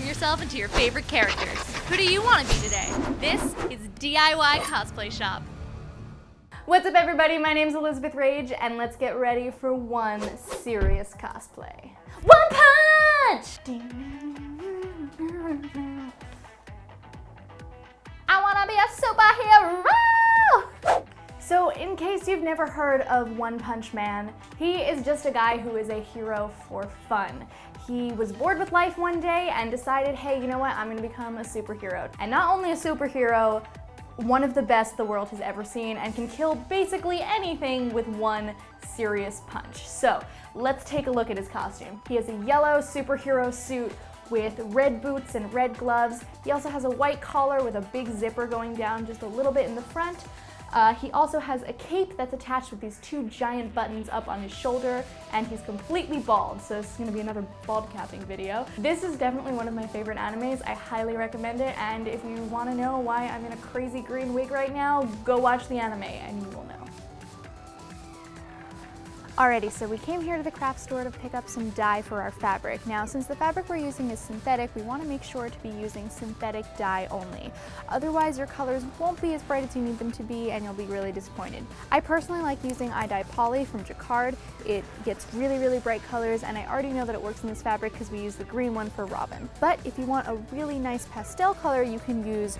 yourself into your favorite characters. Who do you want to be today? This is DIY Cosplay Shop. What's up everybody, my name's Elizabeth Rage, and let's get ready for one serious cosplay. One punch! I wanna be a superhero! So in case you've never heard of One Punch Man, he is just a guy who is a hero for fun. He was bored with life one day and decided, hey, you know what, I'm gonna become a superhero. And not only a superhero, one of the best the world has ever seen and can kill basically anything with one serious punch. So let's take a look at his costume. He has a yellow superhero suit with red boots and red gloves. He also has a white collar with a big zipper going down just a little bit in the front. He also has a cape that's attached with these two giant buttons up on his shoulder, and he's completely bald, so this is going to be another bald capping video. This is definitely one of my favorite animes. I highly recommend it, and if you want to know why I'm in a crazy green wig right now, go watch the anime and you will know. Alrighty, so we came here to the craft store to pick up some dye for our fabric. Now, since the fabric we're using is synthetic, we want to make sure to be using synthetic dye only. Otherwise, your colors won't be as bright as you need them to be, and you'll be really disappointed. I personally like using iDye Poly from Jacquard. It gets really, really bright colors, and I already know that it works in this fabric because we use the green one for Robin. But if you want a really nice pastel color, you can use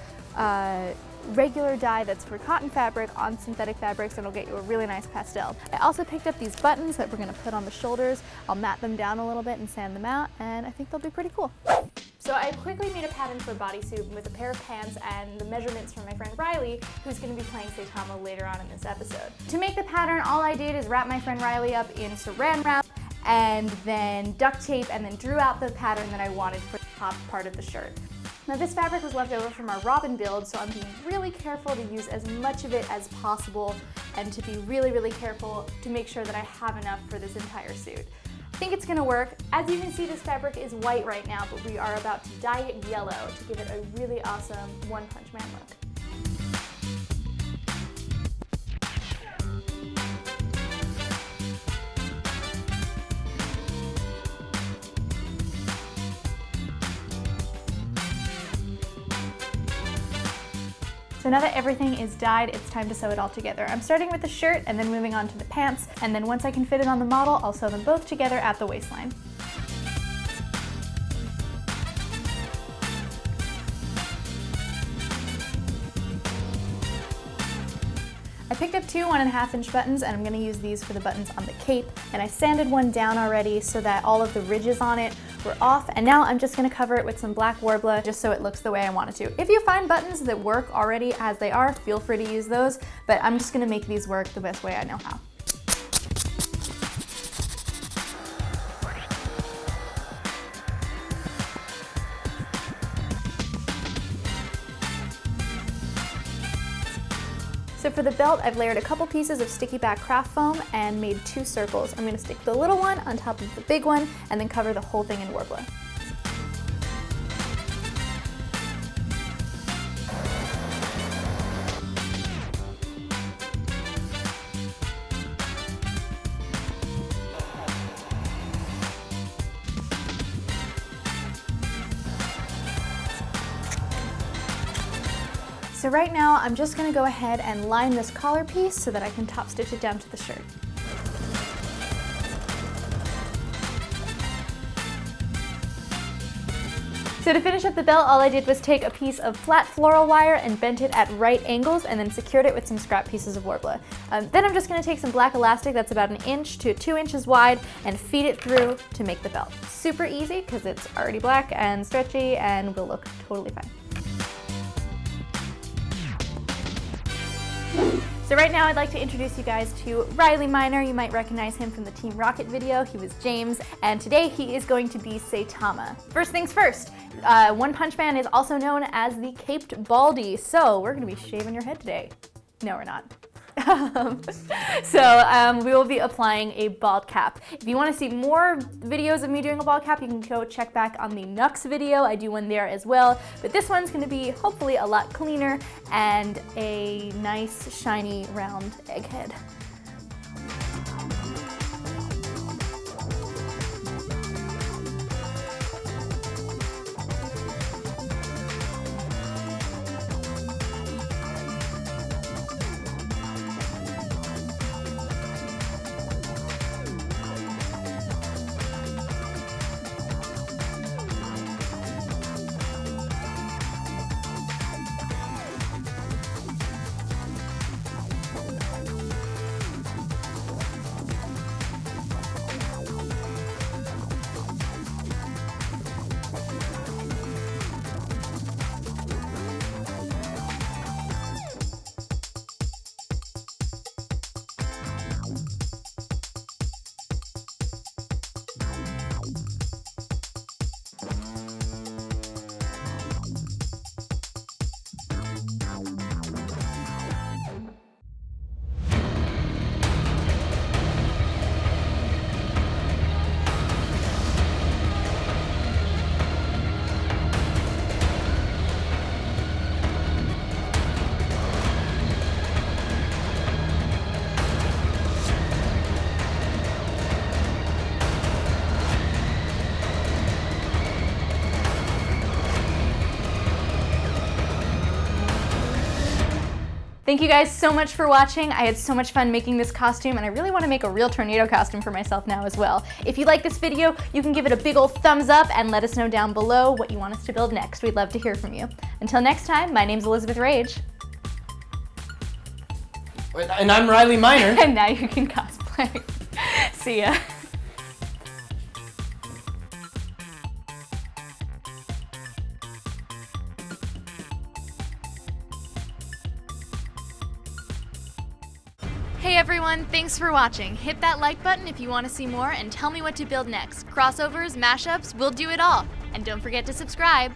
regular dye that's for cotton fabric on synthetic fabrics, and it'll get you a really nice pastel. I also picked up these buttons that we're going to put on the shoulders. I'll mat them down a little bit and sand them out, and I think they'll be pretty cool. So I quickly made a pattern for a bodysuit with a pair of pants and the measurements from my friend Riley, who's going to be playing Saitama later on in this episode. To make the pattern, all I did is wrap my friend Riley up in saran wrap and then duct tape, and then drew out the pattern that I wanted for the top part of the shirt. Now this fabric was left over from our Robin build, so I'm being really careful to use as much of it as possible and to be really, really careful to make sure that I have enough for this entire suit. I think it's gonna work. As you can see, this fabric is white right now, but we are about to dye it yellow to give it a really awesome One Punch Man look. So now that everything is dyed, it's time to sew it all together. I'm starting with the shirt and then moving on to the pants, and then once I can fit it on the model, I'll sew them both together at the waistline. I picked up two 1.5-inch buttons, and I'm going to use these for the buttons on the cape, and I sanded one down already so that all of the ridges on it were off, and now I'm just going to cover it with some black Worbla just so it looks the way I want it to. If you find buttons that work already as they are, feel free to use those, but I'm just going to make these work the best way I know how. So for the belt, I've layered a couple pieces of sticky back craft foam and made two circles. I'm going to stick the little one on top of the big one and then cover the whole thing in Worbla. So right now, I'm just going to go ahead and line this collar piece so that I can top stitch it down to the shirt. So to finish up the belt, all I did was take a piece of flat floral wire and bent it at right angles and then secured it with some scrap pieces of Worbla. Then I'm just going to take some black elastic that's about 1 inch to 2 inches wide and feed it through to make the belt. Super easy because it's already black and stretchy and will look totally fine. So right now I'd like to introduce you guys to Riley Minor. You might recognize him from the Team Rocket video. He was James, and today he is going to be Saitama. First things first, One Punch Man is also known as the Caped Baldy, so we're gonna be shaving your head today. No, we're not. We will be applying a bald cap. If you want to see more videos of me doing a bald cap, you can go check back on the Nux video. I do one there as well, but this one's going to be hopefully a lot cleaner and a nice shiny round egghead. Thank you guys so much for watching. I had so much fun making this costume, and I really want to make a real tornado costume for myself now as well. If you like this video, you can give it a big old thumbs up and let us know down below what you want us to build next. We'd love to hear from you. Until next time, my name's Elizabeth Rage. And I'm Riley Miner. And now you can cosplay. See ya. Hey everyone, thanks for watching. Hit that like button if you want to see more and tell me what to build next. Crossovers, mashups, we'll do it all. And don't forget to subscribe.